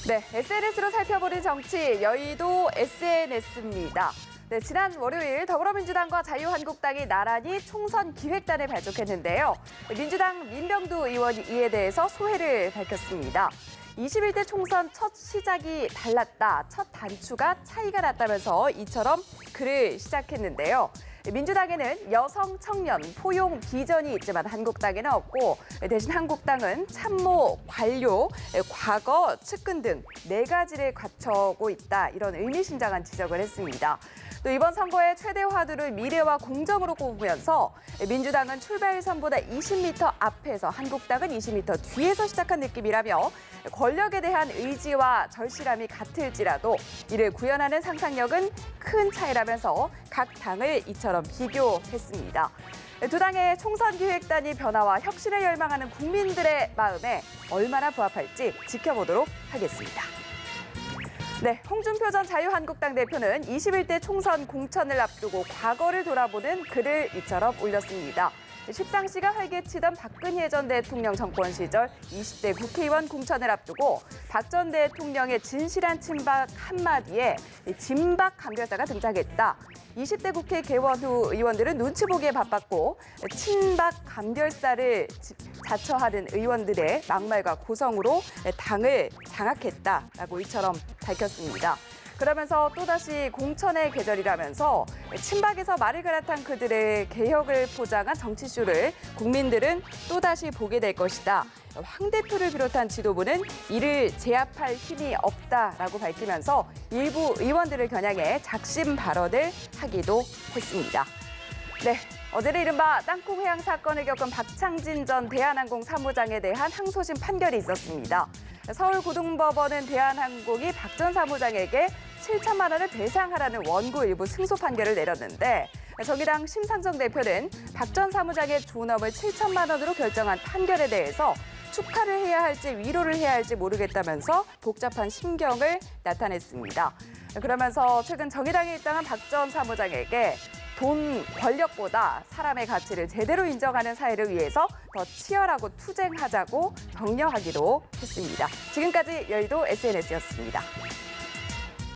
네, SNS로 살펴보는 정치, 여의도 SNS입니다. 네, 지난 월요일 더불어민주당과 자유한국당이 나란히 총선 기획단을 발족했는데요. 민주당 민병두 의원이 이에 대해서 소회를 밝혔습니다. 21대 총선 첫 시작이 달랐다, 첫 단추가 차이가 났다면서 이처럼 글을 시작했는데요. 민주당에는 여성, 청년, 포용, 비전이 있지만 한국당에는 없고 대신 한국당은 참모, 관료, 과거, 측근 등 4가지를 갖춰고 있다. 이런 의미심장한 지적을 했습니다. 또 이번 선거의 최대 화두를 미래와 공정으로 꼽으면서 민주당은 출발선보다 20m 앞에서 한국당은 20m 뒤에서 시작한 느낌이라며 권력에 대한 의지와 절실함이 같을지라도 이를 구현하는 상상력은 큰 차이라면서 각 당을 이처럼 비교했습니다. 두 당의 총선 기획단이 변화와 혁신을 열망하는 국민들의 마음에 얼마나 부합할지 지켜보도록 하겠습니다. 네, 홍준표 전 자유한국당 대표는 21대 총선 공천을 앞두고 과거를 돌아보는 글을 이처럼 올렸습니다. 십상시가 활개치던 박근혜 전 대통령 정권 시절 20대 국회의원 공천을 앞두고 박 전 대통령의 진실한 친박 한마디에 진박 감별사가 등장했다. 20대 국회 개원 후 의원들은 눈치 보기에 바빴고 친박 감별사를 자처하는 의원들의 막말과 고성으로 당을 장악했다라고 이처럼 밝혔습니다. 그러면서 또다시 공천의 계절이라면서 친박에서 말을 갈아탄 그들의 개혁을 포장한 정치쇼를 국민들은 또다시 보게 될 것이다. 황 대표를 비롯한 지도부는 이를 제압할 힘이 없다라고 밝히면서 일부 의원들을 겨냥해 작심 발언을 하기도 했습니다. 네, 어제는 이른바 땅콩 회항 사건을 겪은 박창진 전 대한항공 사무장에 대한 항소심 판결이 있었습니다. 서울고등법원은 대한항공이 박 전 사무장에게 7천만 원을 배상하라는 원고 일부 승소 판결을 내렸는데 정의당 심상정 대표는 박 전 사무장의 존엄을 7천만 원으로 결정한 판결에 대해서 축하를 해야 할지 위로를 해야 할지 모르겠다면서 복잡한 심경을 나타냈습니다. 그러면서 최근 정의당에 입당한 박 전 사무장에게 돈, 권력보다 사람의 가치를 제대로 인정하는 사회를 위해서 더 치열하고 투쟁하자고 격려하기도 했습니다. 지금까지 여의도 SNS였습니다.